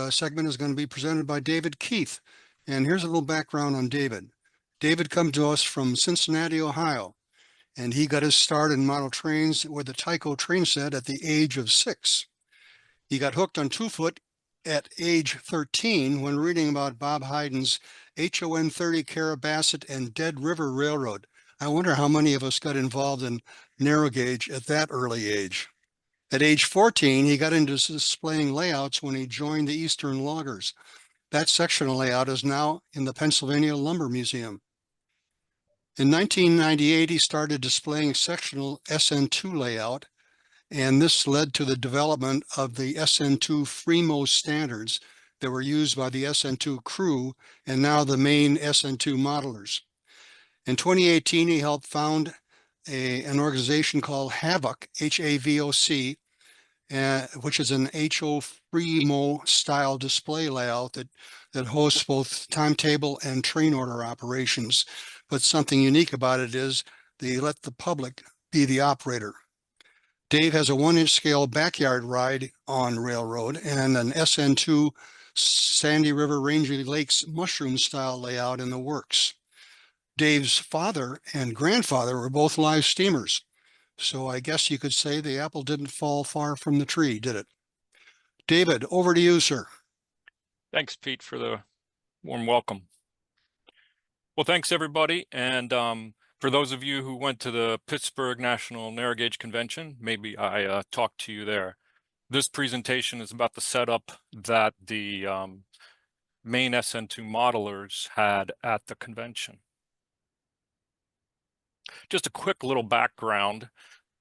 segment is going to be presented by David Keith. And here's a little background on David. David comes to us from Cincinnati, Ohio, and he got his start in model trains with the Tyco train set at the age of 6. He got hooked on 2-foot at age 13 when reading about Bob Hayden's HON 30 Carrabassett and Dead River Railroad. I wonder how many of us got involved in narrow gauge at that early age. At age 14, he got into displaying layouts when he joined the Eastern Loggers. That sectional layout is now in the Pennsylvania Lumber Museum. In 1998, he started displaying sectional Sn2 layout, and this led to the development of the Sn2 Fremo standards that were used by the Sn2 crew and now the Maine Sn2 Modelers. In 2018, he helped found an organization called HAVOC, H-A-V-O-C, which is an HO Fremo style display layout that hosts both timetable and train order operations. But something unique about it is they let the public be the operator. Dave has a 1-inch scale backyard ride on railroad and an Sn2 Sandy River Rangy Lakes mushroom style layout in the works. Dave's father and grandfather were both live steamers. So I guess you could say the apple didn't fall far from the tree, did it? David, over to you, sir. Thanks, Pete, for the warm welcome. Well, thanks, everybody. And for those of you who went to the Pittsburgh Narrow Gauge Convention, maybe I talked to you there. This presentation is about the setup that the Maine Sn2 Modelers had at the convention. Just a quick little background.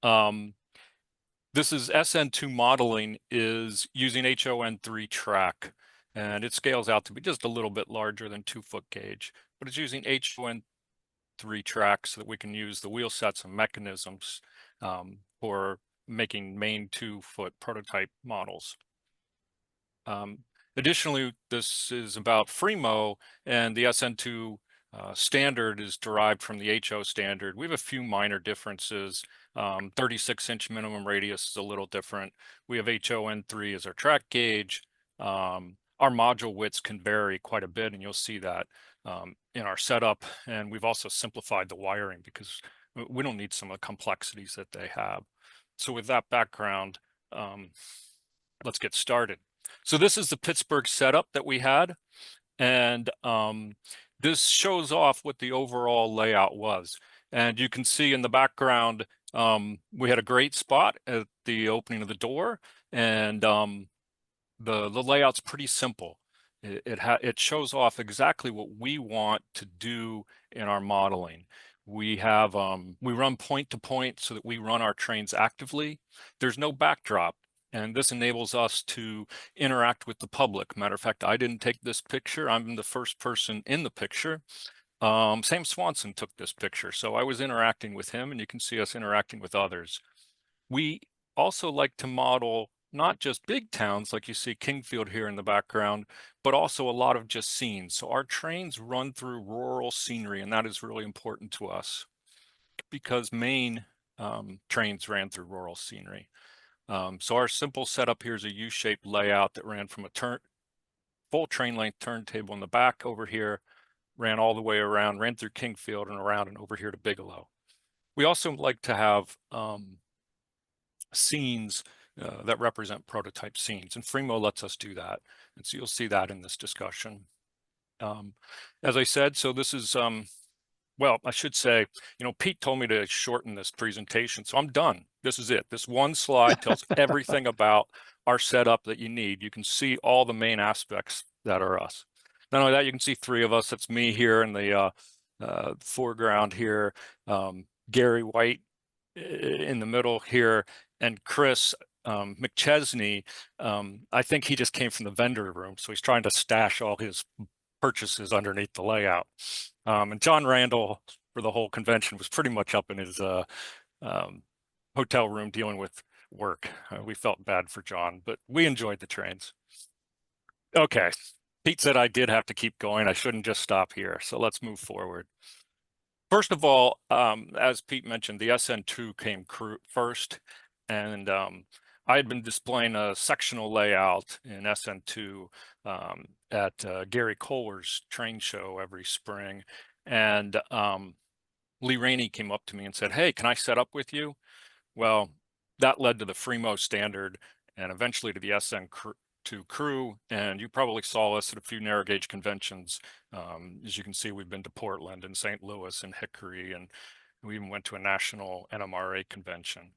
This is Sn2 modeling is using HON 3 track, and it scales out to be just a little bit larger than 2-foot gauge, but it's using HON 3 track so that we can use the wheel sets and mechanisms for making Maine 2-foot prototype models. Additionally, this is about Fremo, and the Sn2 standard is derived from the HO standard. We have a few minor differences. 36-inch minimum radius is a little different. We have HON 3 as our track gauge. Our module widths can vary quite a bit, and you'll see that in our setup. And we've also simplified the wiring because we don't need some of the complexities that they have. So with that background, let's get started. So this is the Pittsburgh setup that we had, and this shows off what the overall layout was. And you can see in the background, we had a great spot at the opening of the door, and the layout's pretty simple. It shows off exactly what we want to do in our modeling. We have we run point to point so that we run our trains actively. There's no backdrop, and this enables us to interact with the public. Matter of fact, I didn't take this picture. I'm the first person in the picture. Sam Swanson took this picture, so I was interacting with him, and you can see us interacting with others. We also like to model not just big towns like you see Kingfield here in the background, but also a lot of just scenes. So our trains run through rural scenery, and that is really important to us because Maine trains ran through rural scenery. So our simple setup here is a U-shaped layout that ran from a full train length turntable in the back over here, ran all the way around, ran through Kingfield and around and over here to Bigelow. We also like to have scenes that represent prototype scenes, and Fremo lets us do that. And so you'll see that in this discussion. As I said, so this is, well, I should say, you know, Pete told me to shorten this presentation, so I'm done. This is it. This one slide tells everything about our setup that you need. You can see all the main aspects that are us. Not only that, you can see 3 of us. That's me here in the foreground here, Gary White in the middle here, and Chris McChesney. I think he just came from the vendor room, so he's trying to stash all his purchases underneath the layout. And John Randell for the whole convention was pretty much up in his hotel room dealing with work. We felt bad for John, but we enjoyed the trains. Okay, Pete said I did have to keep going. I shouldn't just stop here. So let's move forward. First of all, as Pete mentioned, the Sn2 came first, and I had been displaying a sectional layout in SN2 at Gary Kohler's train show every spring. And Lee Rainey came up to me and said, "Hey, can I set up with you?" Well, that led to the Fremo standard and eventually to the SN2 crew. And you probably saw us at a few narrow gauge conventions. As you can see, we've been to Portland and St. Louis and Hickory, and we even went to a national NMRA convention.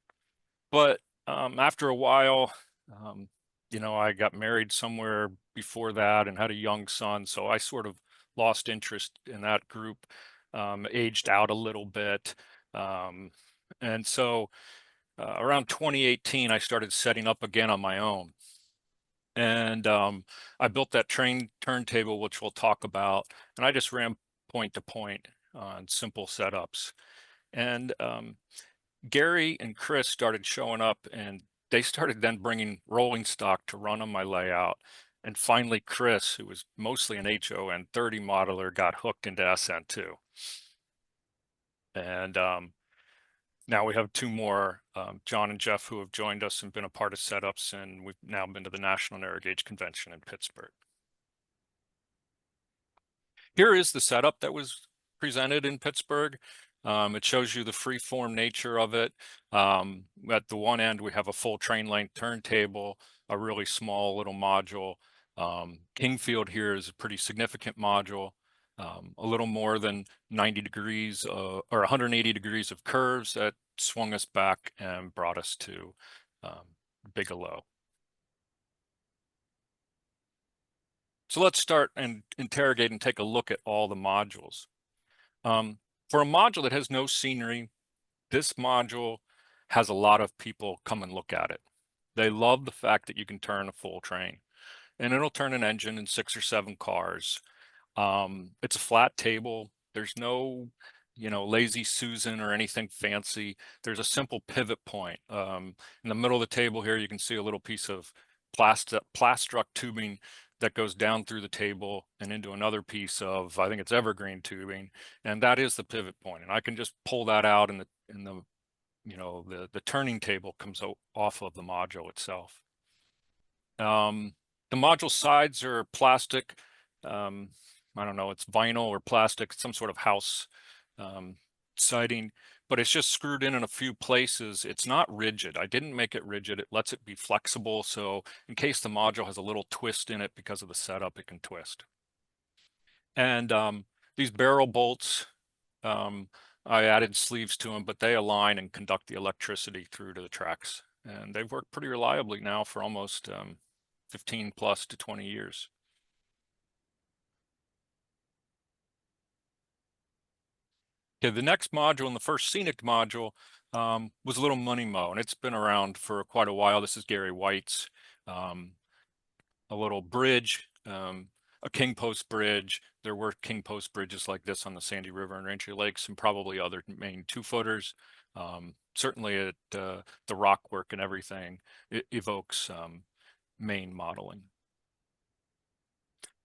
But after a while, I got married somewhere before that and had a young son. So I sort of lost interest in that group, aged out a little bit. And so around 2018, I started setting up again on my own. And I built that turntable, which we'll talk about. And I just ran point to point on simple setups. And Gary and Chris started showing up, and they started then bringing rolling stock to run on my layout. And finally, Chris, who was mostly an HON30 modeler, got hooked into SN2. And now we have two more, John and Jeff, who have joined us and been a part of setups, and we've now been to the National Narrow Gauge Convention in Pittsburgh. Here is the setup that was presented in Pittsburgh. It shows you the free-form nature of it. At the one end, we have a full train length turntable, a really small little module. Kingfield here is a pretty significant module, a little more than 90 degrees or 180 degrees of curves that swung us back and brought us to Bigelow. So let's start and interrogate and take a look at all the modules. For a module that has no scenery, this module has a lot of people come and look at it. They love the fact that you can turn a full train, and it'll turn an engine in 6 or 7 cars. It's a flat table. There's no, lazy Susan or anything fancy. There's a simple pivot point. In the middle of the table here, you can see a little piece of plastruck tubing that goes down through the table and into another piece of, I think it's evergreen tubing, and that is the pivot point. And I can just pull that out, and the turning table comes off of the module itself. The module sides are plastic. I don't know, it's vinyl or plastic, some sort of house siding, but it's just screwed in a few places. It's not rigid. I didn't make it rigid. It lets it be flexible. So in case the module has a little twist in it because of the setup, it can twist. And these barrel bolts, I added sleeves to them, but they align and conduct the electricity through to the tracks. And they've worked pretty reliably now for almost 15 plus to 20 years. Okay, the next module and the first scenic module was a little money mow, and it's been around for quite a while. This is Gary White's, a little bridge, a king post bridge. There were king post bridges like this on the Sandy River and Rangeley Lakes, and probably other Maine 2-footers. Certainly at the rock work and everything, it evokes Maine modeling.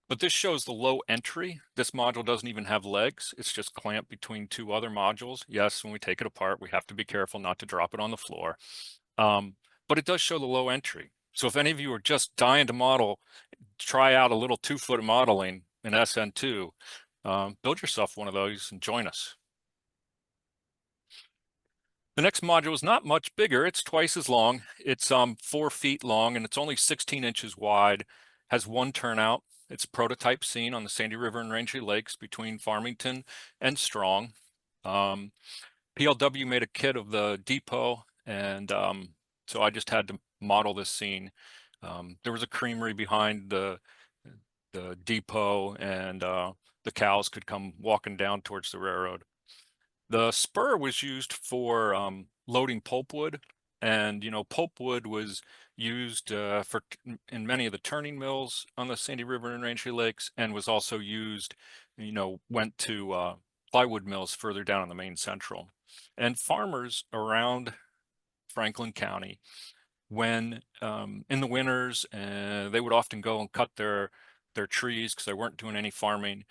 But this shows the low entry. This module doesn't even have legs. It's just clamped between 2 other modules. Yes, when we take it apart, we have to be careful not to drop it on the floor. But it does show the low entry. So if any of you are just dying to model, try out a little 2-foot modeling in SN2, build yourself one of those and join us. The next module is not much bigger. It's twice as long. It's 4 feet long, and it's only 16 inches wide, has 1 turnout. It's a prototype scene on the Sandy River and Rangeley Lakes between Farmington and Strong. PLW made a kit of the depot, and so I just had to model this scene. There was a creamery behind the depot, and the cows could come walking down towards the railroad. The spur was used for loading pulpwood, and pulpwood was used in many of the turning mills on the Sandy River and Rangeley Lakes, and was also used, went to plywood mills further down in the Maine Central. And farmers around Franklin County, when in the winters, they would often go and cut their trees because they weren't doing any farming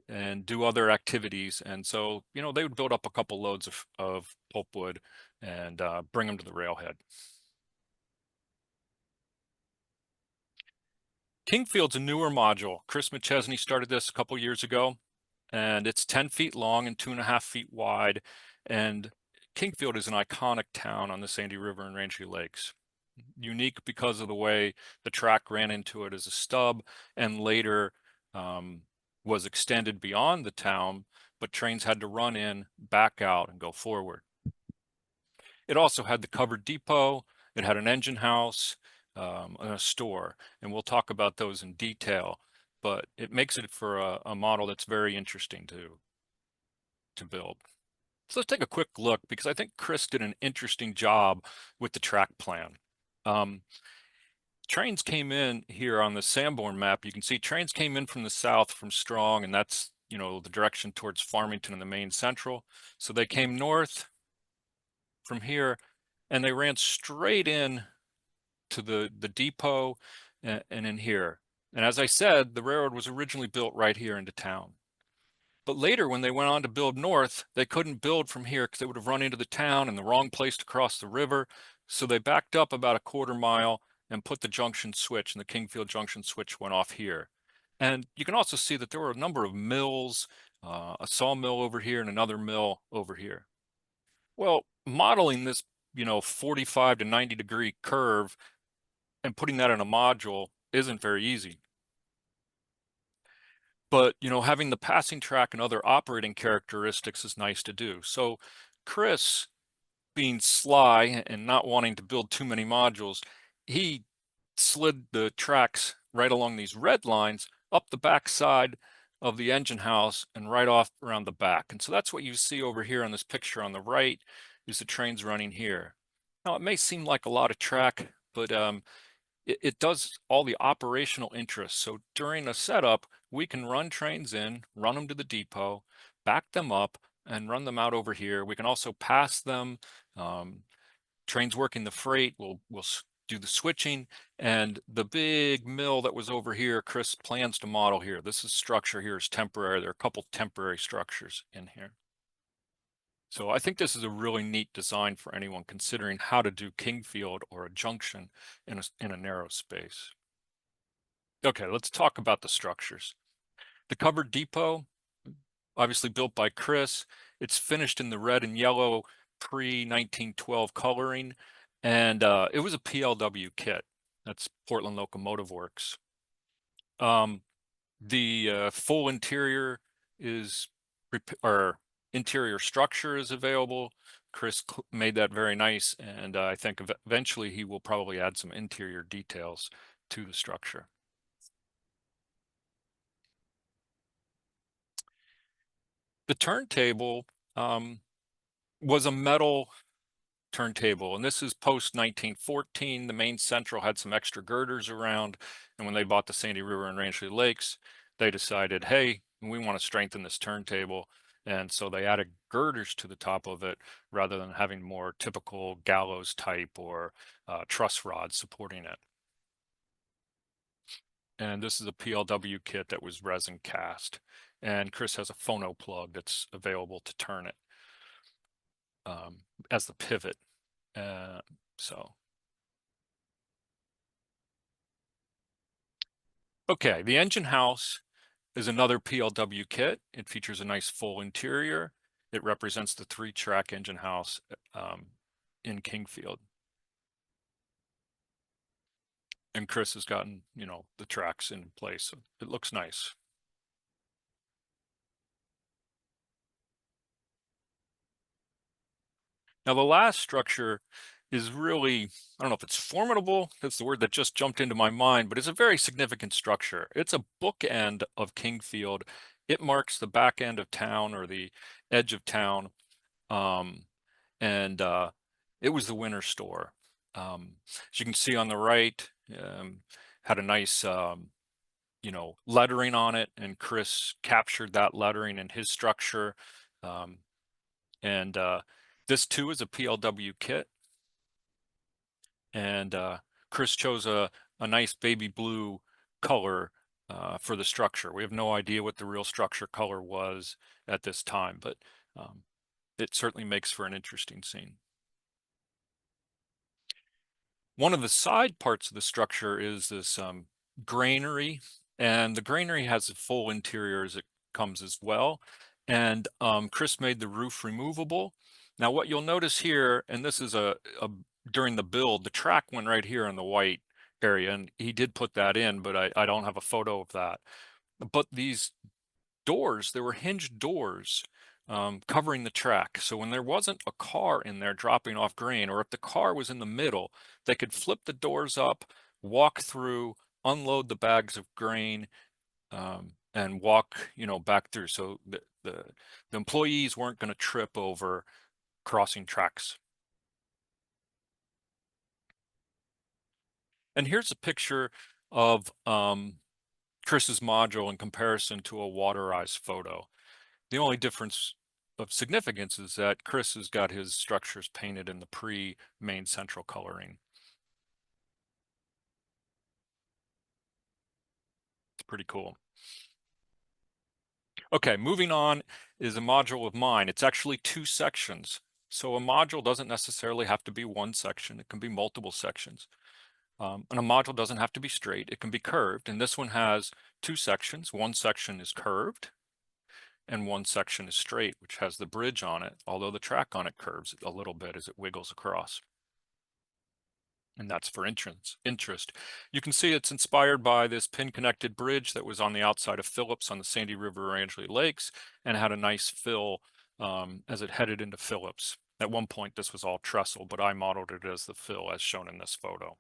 and do other activities. And so, they would build up a couple loads of pulpwood and bring them to the railhead. Kingfield's a newer module. Chris McChesney started this a couple years ago, and it's 10 feet long and 2.5 feet wide. And Kingfield is an iconic town on the Sandy River and Rangeley Lakes. Unique because of the way the track ran into it as a stub, and later was extended beyond the town, but trains had to run in, back out, and go forward. It also had the covered depot. It had an engine house, and a store, and we'll talk about those in detail, but it makes it for a model that's very interesting to build. So let's take a quick look, because I think Chris did an interesting job with the track plan. Trains came in here on the Sanborn map. You can see trains came in from the south from Strong, and that's, the direction towards Farmington and the Maine Central. So they came north from here, and they ran straight in to the depot and in here. And as I said, the railroad was originally built right here into town. But later, when they went on to build north, they couldn't build from here because they would have run into the town and the wrong place to cross the river. So they backed up about a quarter mile and put the junction switch, and the Kingfield junction switch went off here. And you can also see that there were a number of mills, a sawmill over here and another mill over here. Well, modeling this, 45 to 90 degree curve and putting that in a module isn't very easy. But, having the passing track and other operating characteristics is nice to do. So Chris, being sly and not wanting to build too many modules, he slid the tracks right along these red lines up the back side of the engine house and right off around the back. And so that's what you see over here on this picture on the right, is the trains running here. Now, it may seem like a lot of track, but it does all the operational interests. So during a setup, we can run trains in, run them to the depot, back them up, and run them out over here. We can also pass them. Trains working the freight will do the switching, and the big mill that was over here, Chris plans to model here. This is structure here is temporary. There are a couple temporary structures in here. So I think this is a really neat design for anyone considering how to do Kingfield or a junction in a narrow space. Okay, let's talk about the structures. The covered depot, obviously built by Chris. It's finished in the red and yellow pre-1912 coloring, and it was a PLW kit. That's Portland Locomotive Works. The full interior is, or interior structure is available. Chris made that very nice, and I think eventually he will probably add some interior details to the structure. The turntable was a metal turntable, and this is post 1914. The Maine Central had some extra girders around, and when they bought the Sandy River and Rangeley Lakes, they decided, hey, we want to strengthen this turntable, and so they added girders to the top of it rather than having more typical gallows type or truss rods supporting it. And this is a PLW kit that was resin cast, and Chris has a phono plug that's available to turn it as the pivot. Okay, the engine house is another PLW kit. It features a nice full interior. It represents the 3-track engine house in Kingfield. And Chris has gotten, the tracks in place. So it looks nice. Now, the last structure is really, I don't know if it's formidable, that's the word that just jumped into my mind, but it's a very significant structure. It's a bookend of Kingfield. It marks the back end of town, or the edge of town. And it was the winter store. As you can see on the right, had a nice, lettering on it, and Chris captured that lettering in his structure. And this too is a PLW kit. And Chris chose a nice baby blue color for the structure. We have no idea what the real structure color was at this time, but it certainly makes for an interesting scene. One of the side parts of the structure is this Grainery, and the Grainery has a full interior as it comes as well. And Chris made the roof removable. Now what you'll notice here, and this is during the build, the track went right here in the white area, and he did put that in, but I don't have a photo of that. But these doors, there were hinged doors covering the track. So when there wasn't a car in there dropping off grain, or if the car was in the middle, they could flip the doors up, walk through, unload the bags of grain, and walk, back through. So the employees weren't going to trip over crossing tracks. And here's a picture of Chris's module in comparison to a waterized photo. The only difference of significance is that Chris has got his structures painted in the pre-Maine Central coloring. It's pretty cool. Okay, moving on is a module of mine. It's actually 2 sections. So a module doesn't necessarily have to be one section. It can be multiple sections. And a module doesn't have to be straight. It can be curved. And this one has 2 sections. One section is curved and one section is straight, which has the bridge on it, although the track on it curves a little bit as it wiggles across. And that's for interest. You can see it's inspired by this pin-connected bridge that was on the outside of Phillips on the Sandy River Rangeley Lakes, and had a nice fill as it headed into Phillips. At one point, this was all trestle, but I modeled it as the fill as shown in this photo.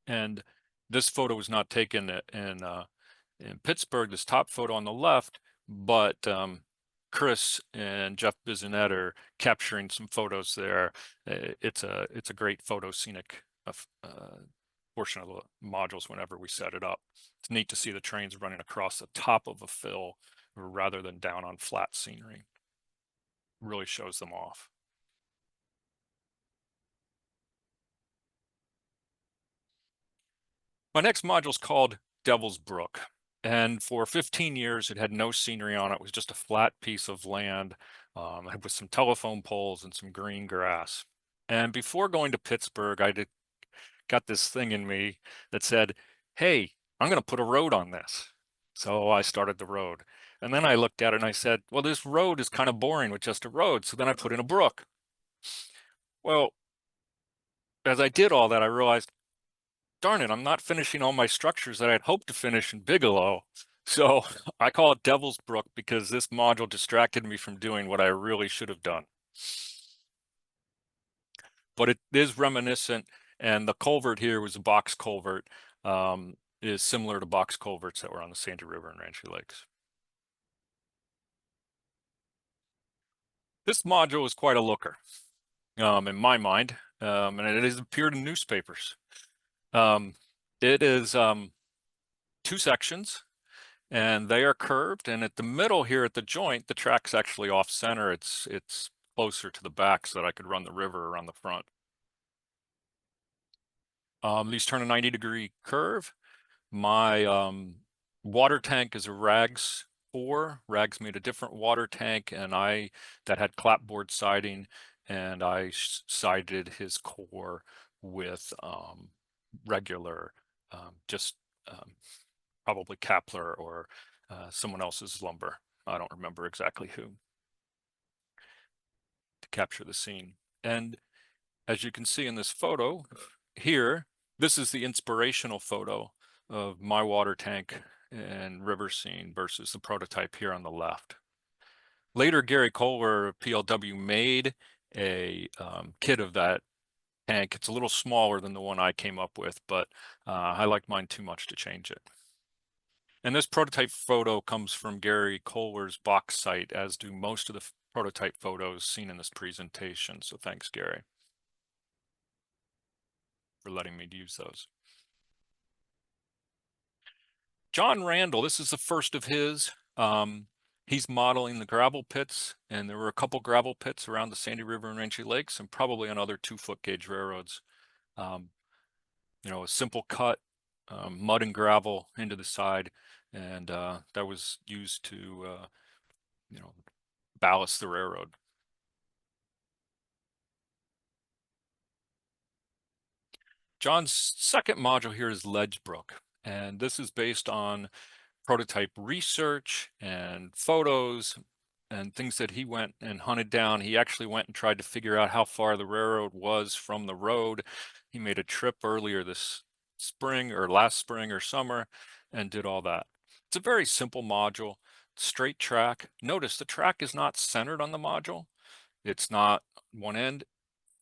And this photo was not taken in Pittsburgh, this top photo on the left, but Chris and Jeff Bissonette are capturing some photos there. It's a great photo scenic portion of the modules whenever we set it up. It's neat to see the trains running across the top of a fill rather than down on flat scenery. Really shows them off. My next module is called Devil's Brook. And for 15 years, it had no scenery on it. It was just a flat piece of land with some telephone poles and some green grass. And before going to Pittsburgh, got this thing in me that said, hey, I'm going to put a road on this. So I started the road. And then I looked at it and I said, well, this road is kind of boring with just a road. So then I put in a brook. Well, as I did all that, I realized, darn it, I'm not finishing all my structures that I'd hoped to finish in Bigelow. So I call it Devil's Brook because this module distracted me from doing what I really should have done. But it is reminiscent, and the culvert here was a box culvert, is similar to box culverts that were on the Sandy River and Rangeley Lakes. This module is quite a looker, in my mind, and it has appeared in newspapers. It is 2 sections, and they are curved. And at the middle here at the joint, the track's actually off center. It's closer to the back so that I could run the river around the front. These turn a 90-degree curve. My water tank is a Rags 4. Rags made a different water tank, and that had clapboard siding, and I sided his core with regular, just probably Kapler or someone else's lumber. I don't remember exactly who, to capture the scene. And as you can see in this photo here, this is the inspirational photo of my water tank and river scene versus the prototype here on the left. Later, Gary Kohler of PLW made a kit of that tank. It's a little smaller than the one I came up with, but I like mine too much to change it. And this prototype photo comes from Gary Kohler's box site, as do most of the prototype photos seen in this presentation. So thanks, Gary, for letting me use those. John Randell, this is the first of his. He's modeling the gravel pits, and there were a couple gravel pits around the Sandy River and Rangeley Lakes, and probably on other 2-foot gauge railroads. A simple cut, mud and gravel into the side, and that was used to, ballast the railroad. John's second module here is Brook, and this is based on prototype research and photos and things that he went and hunted down. He actually went and tried to figure out how far the railroad was from the road. He made a trip earlier this spring or last spring or summer and did all that. It's a very simple module, straight track. Notice the track is not centered on the module. It's not one end.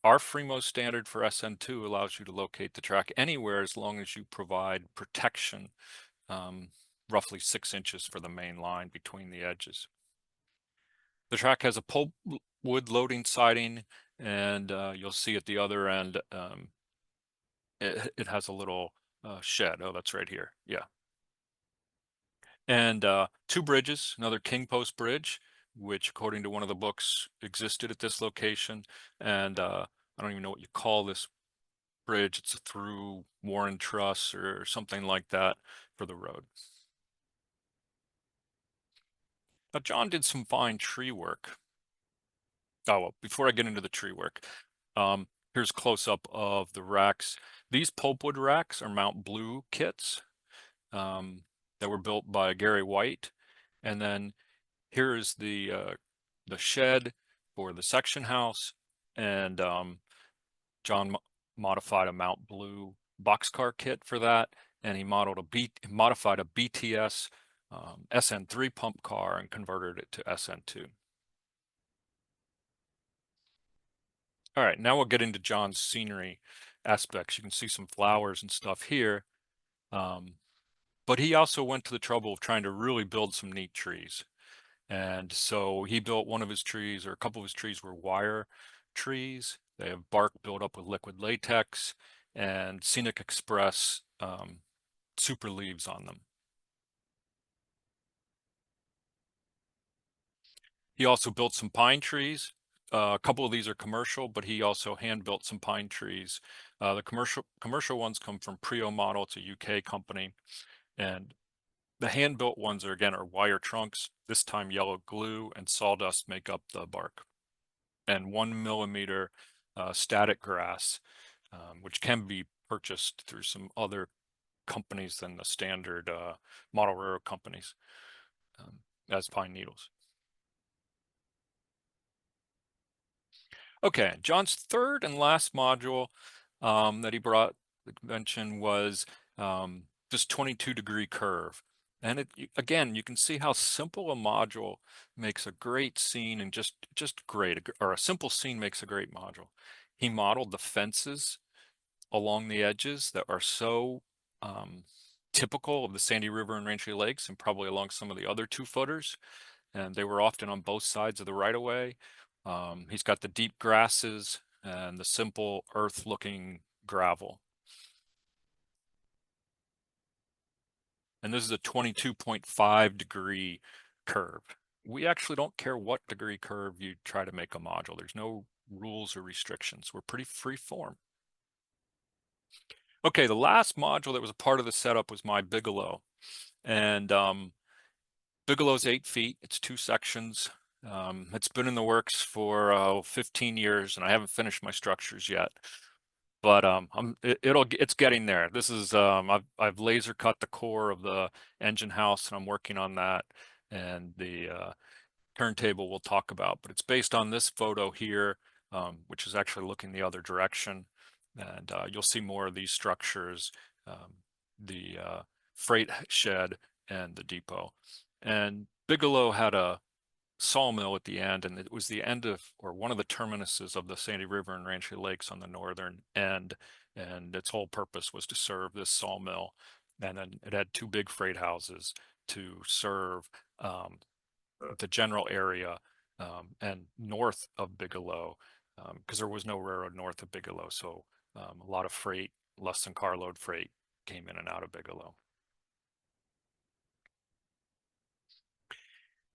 Our Fremo standard for SN2 allows you to locate the track anywhere as long as you provide protection, roughly 6 inches for the main line between the edges. The track has a pulpwood loading siding, and you'll see at the other end, it has a little shed. Oh, that's right here. Yeah. And 2 bridges, another King Post Bridge, which according to one of the books existed at this location. And I don't even know what you call this bridge. It's a through Warren Truss or something like that for the road. Now, John did some fine tree work. Oh, well, before I get into the tree work, here's a close-up of the racks. These pulpwood racks are Mount Blue kits that were built by Gary White. And then here is the shed for the section house. And John modified a Mount Blue boxcar kit for that. And he modified a BTS SN3 pump car and converted it to SN2. All right, now we'll get into John's scenery aspects. You can see some flowers and stuff here. But he also went to the trouble of trying to really build some neat trees. And so he built one of his trees, or a couple of his trees were wire trees. They have bark built up with liquid latex and Scenic Express super leaves on them. He also built some pine trees. A couple of these are commercial, but he also hand built some pine trees. The commercial ones come from Prio Model. It's a UK company. And the hand built ones are wire trunks. This time yellow glue and sawdust make up the bark. And 1 millimeter static grass, which can be purchased through some other companies than the standard model railroad companies as pine needles. Okay, John's third and last module that he brought to the convention was this 22-degree curve. And again, you can see how simple a module makes a great scene, and just great, or a simple scene makes a great module. He modeled the fences along the edges that are so typical of the Sandy River and Rangeley Lakes, and probably along some of the other 2-footers. And they were often on both sides of the right-of-way. He's got the deep grasses and the simple earth-looking gravel. And this is a 22.5 degree curve. We actually don't care what degree curve you try to make a module. There's no rules or restrictions. We're pretty free form. Okay, the last module that was a part of the setup was my Bigelow. And Bigelow's 8 feet. It's 2 sections. It's been in the works for 15 years, and I haven't finished my structures yet. But it's getting there. This is I've laser cut the core of the engine house, and I'm working on that. And the turntable we'll talk about, but it's based on this photo here, which is actually looking the other direction. And you'll see more of these structures, the freight shed and the depot. And Bigelow had a sawmill at the end, and it was the end of, or one of the terminuses of the Sandy River and Rangeley Lakes on the northern end. And its whole purpose was to serve this sawmill. And then it had 2 big freight houses to serve the general area and north of Bigelow, because there was no railroad north of Bigelow. So a lot of freight, less than carload freight, came in and out of Bigelow.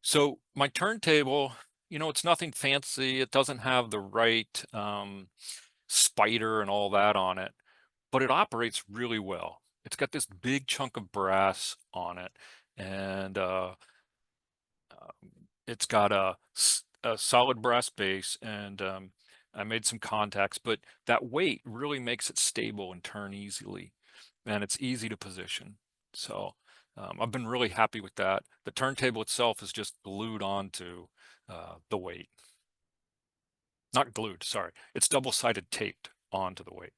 So my turntable, it's nothing fancy. It doesn't have the right spider and all that on it, but it operates really well. It's got this big chunk of brass on it, and it's got a solid brass base, and I made some contacts, but that weight really makes it stable and turn easily, and it's easy to position. So I've been really happy with that. The turntable itself is just glued onto the weight. Not glued, sorry. It's double-sided taped onto the weight.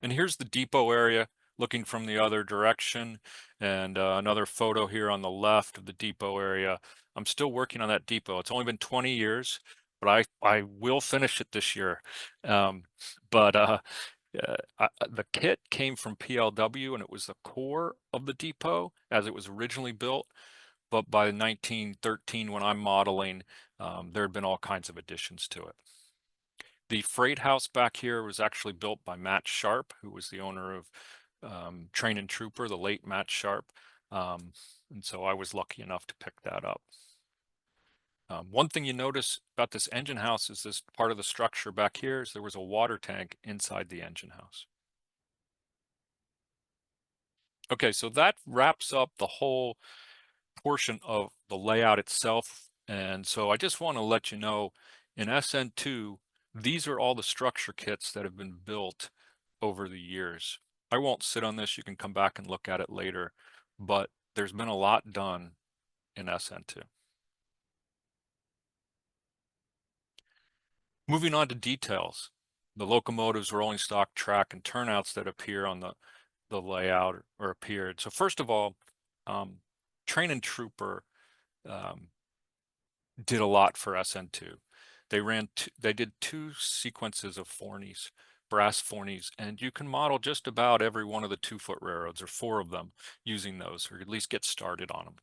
And here's the depot area looking from the other direction, and another photo here on the left of the depot area. I'm still working on that depot. It's only been 20 years, but I will finish it this year. But the kit came from PLW, and it was the core of the depot as it was originally built. But by 1913, when I'm modeling, there had been all kinds of additions to it. The freight house back here was actually built by Matt Sharp, who was the owner of Train and Trooper, the late Matt Sharp. And so I was lucky enough to pick that up. One thing you notice about this engine house is this part of the structure back here is there was a water tank inside the engine house. Okay, so that wraps up the whole portion of the layout itself. And so I just want to let you know, in SN2, these are all the structure kits that have been built over the years. I won't sit on this, you can come back and look at it later, but there's been a lot done in SN2. Moving on to details. The locomotives were only stock track and turnouts that appear on the layout or appeared. So first of all, Train and Trooper did a lot for SN2. They did 2 sequences of Forneys, brass Forneys, and you can model just about every one of the 2-foot railroads, or 4 of them, using those, or at least get started on them.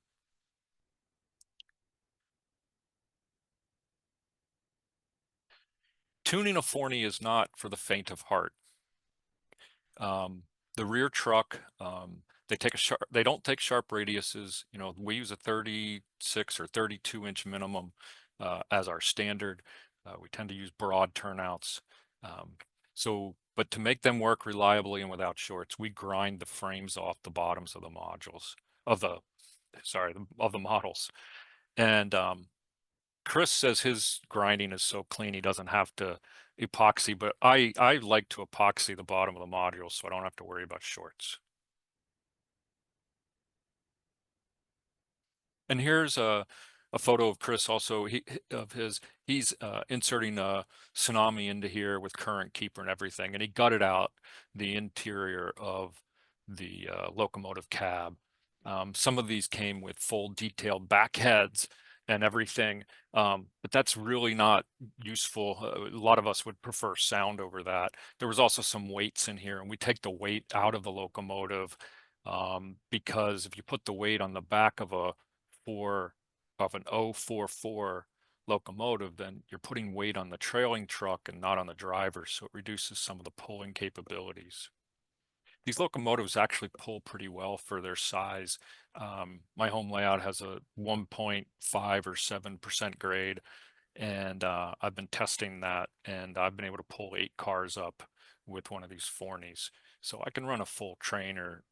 Tuning a Forney is not for the faint of heart. The rear truck, they don't take sharp radiuses. You know, we use a 36 or 32-inch minimum as our standard. We tend to use broad turnouts. But to make them work reliably and without shorts, we grind the frames off the bottoms of the modules of the models. And Chris says his grinding is so clean he doesn't have to epoxy, but I like to epoxy the bottom of the module so I don't have to worry about shorts. And here's a photo of Chris also he's inserting a tsunami into here with current keeper and everything, and he gutted out the interior of the locomotive cab. Some of these came with full detailed back heads and everything, but that's really not useful. A lot of us would prefer sound over that. There was also some weights in here, and we take the weight out of the locomotive because if you put the weight on the back of an 044 locomotive, then you're putting weight on the trailing truck and not on the driver, so it reduces some of the pulling capabilities. These locomotives actually pull pretty well for their size. My home layout has a 1.5 or 7% grade, and I've been testing that, and I've been able to pull 8 cars up with one of these Forneys. So I can run a full trainer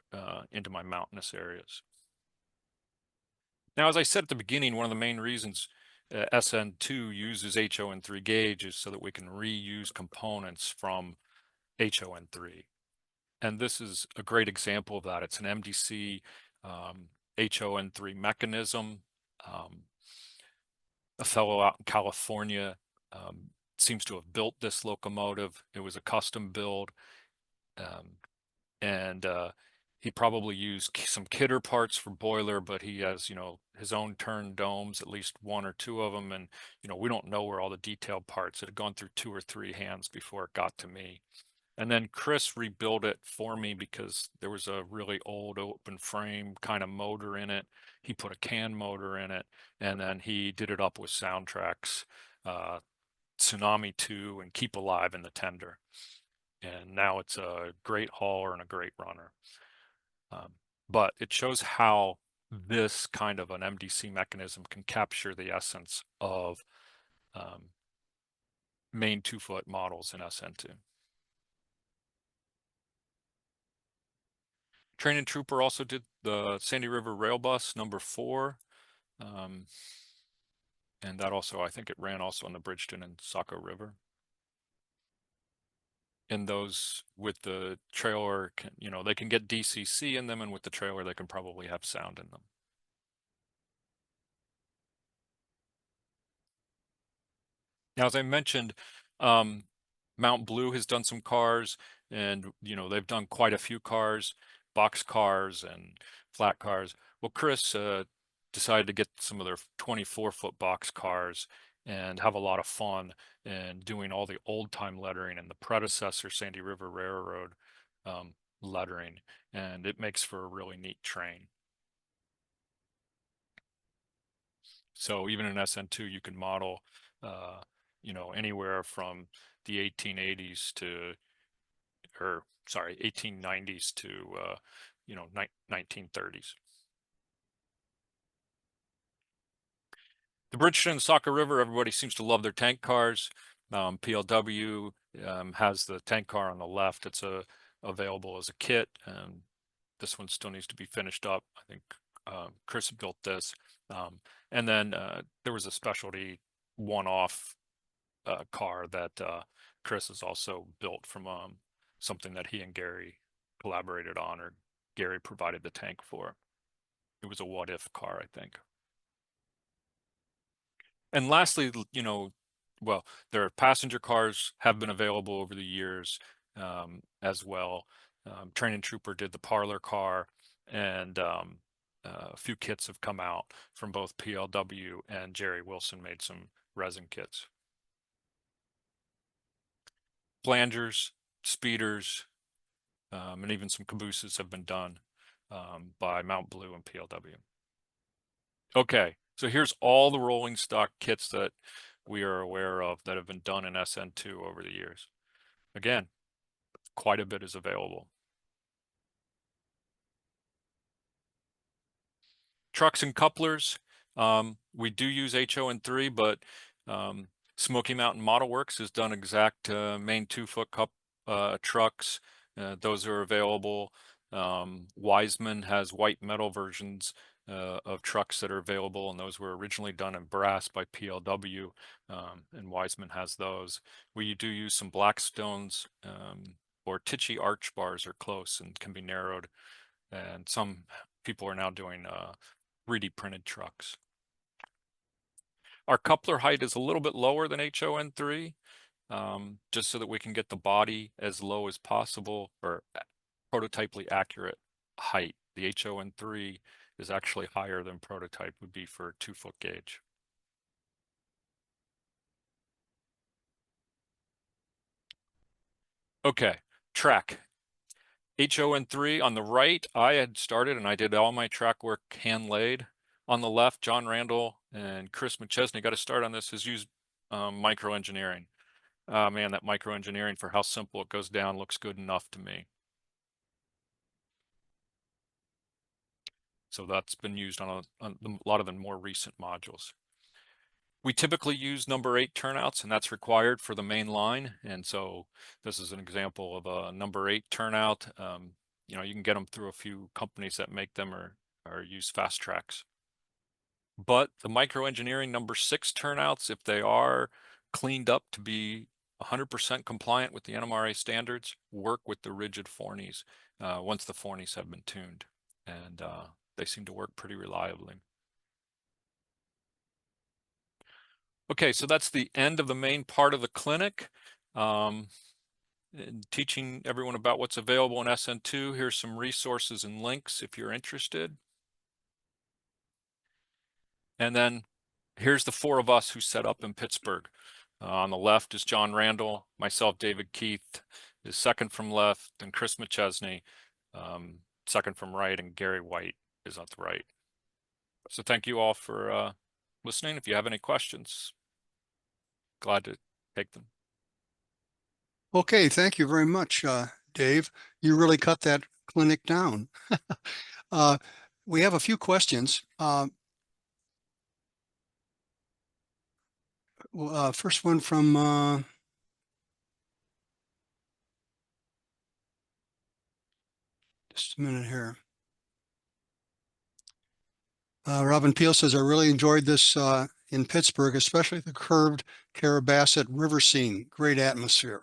into my mountainous areas. Now, as I said at the beginning, one of the main reasons SN2 uses HON3 gauge is so that we can reuse components from HON3. And this is a great example of that. It's an MDC HON3 mechanism. A fellow out in California seems to have built this locomotive. It was a custom build. And he probably used some kidder parts for boiler, but he has, you know, his own turn domes, at least 1 or 2 of them. And, you know, we don't know where all the detailed parts, it had gone through 2 or 3 hands before it got to me. And then Chris rebuilt it for me because there was a really old open frame kind of motor in it. He put a can motor in it, and then he did it up with soundtracks, Tsunami 2 and Keep Alive in the tender. And now it's a great hauler and a great runner. But it shows how this kind of an MDC mechanism can capture the essence of Maine 2-foot models in SN2. Train and Trooper also did the Sandy River Railbus #4. And that also, I think it ran also on the Bridgeton and Saco River. And those with the trailer, you know, they can get DCC in them, and with the trailer, they can probably have sound in them. Now, as I mentioned, Mount Blue has done some cars, and you know they've done quite a few cars, box cars and flat cars. Well, Chris decided to get some of their 24-foot box cars and have a lot of fun and doing all the old time lettering and the predecessor Sandy River Railroad lettering, and it makes for a really neat train. So even in SN2, you can model, you know, anywhere from the 1880s to, or sorry, 1890s to, you know, 1930s. The Bridgeton and Saco River, everybody seems to love their tank cars. PLW has the tank car on the left. It's available as a kit. This one still needs to be finished up. I think Chris built this. And then there was a specialty one-off car that Chris has also built from something that he and Gary collaborated on, or Gary provided the tank for. It was a what-if car, I think. And lastly, you know, well, their passenger cars have been available over the years as well. Train and Trooper did the parlor car, and a few kits have come out from both PLW, and Jerry Wilson made some resin kits. Flangers, speeders, and even some cabooses have been done by Mount Blue and PLW. Okay, so here's all the rolling stock kits that we are aware of that have been done in SN2 over the years. Again, quite a bit is available. Trucks and couplers, we do use HON3, but Smoky Mountain Model Works has done exact Maine 2-foot trucks. Those are available. Wiseman has white metal versions of trucks that are available, and those were originally done in brass by PLW, and Wiseman has those. We do use some Blackstones, or Tichy arch bars are close and can be narrowed, and some people are now doing 3D printed trucks. Our coupler height is a little bit lower than HON3, just so that we can get the body as low as possible, or prototypely accurate height. The HON3 is actually higher than prototype would be for a 2-foot gauge. Okay, track. HON3 on the right, I had started and I did all my track work hand laid. On the left, John Randell and Chris McChesney got to start on this, has used microengineering. Man, that microengineering for how simple it goes down looks good enough to me. So that's been used on a lot of the more recent modules. We typically use number 8 turnouts, and that's required for the main line. And so this is an example of a number 8 turnout. You know, you can get them through a few companies that make them, or use fast tracks. But the microengineering number 6 turnouts, if they are cleaned up to be 100% compliant with the NMRA standards, work with the rigid Forneys once the Forneys have been tuned, and they seem to work pretty reliably. Okay, so that's the end of the main part of the clinic. Teaching everyone about what's available in SN2. Here's some resources and links if you're interested. And then here's the 4 of us who set up in Pittsburgh. On the left is John Randell, myself, David Keith, is second from left, and Chris McChesney, second from right, and Gary White is on the right. So thank you all for listening. If you have any questions, glad to take them. Okay, thank you very much, Dave. You really cut that clinic down. We have a few questions. First one from just a minute here. Robin Peel says, I really enjoyed this in Pittsburgh, especially the curved Carrabassett river scene. Great atmosphere.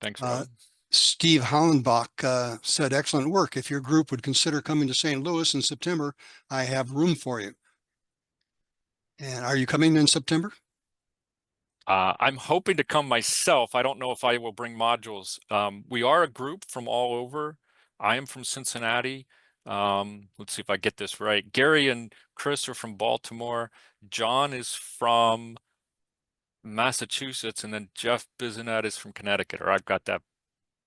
Thanks, Rob. Steve Hollenbach said, excellent work. If your group would consider coming to St. Louis in September, I have room for you. And are you coming in September? I'm hoping to come myself. I don't know if I will bring modules. We are a group from all over. I am from Cincinnati. Let's see if I get this right. Gary and Chris are from Baltimore. John is from Massachusetts, and then Jeff Bisonet is from Connecticut, or I've got that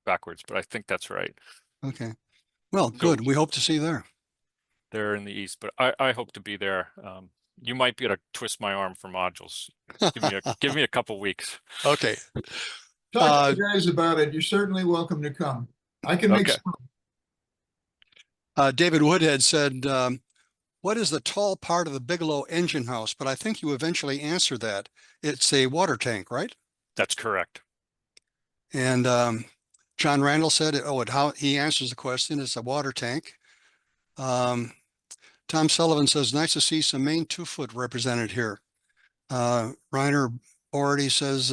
backwards, but I think that's right. Okay. Well, So good. We hope to see you there. they're in the East, but I hope to be there. You might be able to twist my arm for modules. Give me a couple weeks. Okay. Talk to the guys about it. You're certainly welcome to come. I can make Okay. some. David Woodhead said, what is the tall part of the Bigelow engine house? But I think you eventually answered that. It's a water tank, right? That's correct. And John Randell said, how he answers the question. It's a water tank. Tom Sullivan says, nice to see some Maine 2-foot represented here. Reiner already says,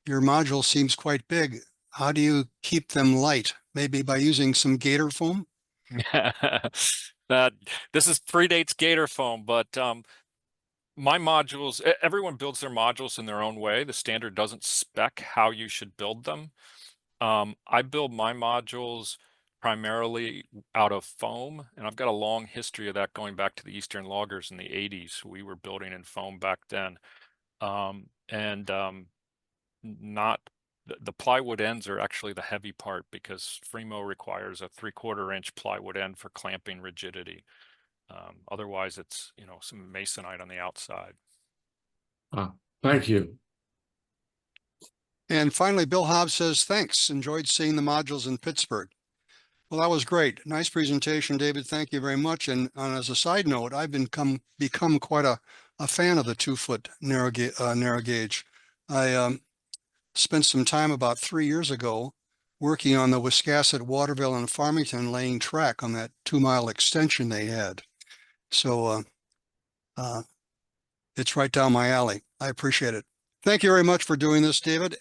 your module seems quite big. How do you keep them light? Maybe by using some gator foam? This predates Gator foam, but my modules, everyone builds their modules in their own way. The standard doesn't spec how you should build them. I build my modules primarily out of foam, and I've got a long history of that going back to the Eastern Loggers in the 80s. We were building in foam back then. Not the plywood ends are actually the heavy part because Fremo requires a 3/4 inch plywood end for clamping rigidity. Otherwise it's, some masonite on the outside. Thank you. And finally, Bill Hobbs says, thanks. Enjoyed seeing the modules in Pittsburgh. Well, that was great. Nice presentation, David. Thank you very much. And as a side note, I've become quite a fan of the 2-foot narrow gauge. I spent some time about 3 years ago working on the Wiscasset, Waterville, and Farmington laying track on that 2-mile extension they had. So it's right down my alley. I appreciate it. Thank you very much for doing this, David.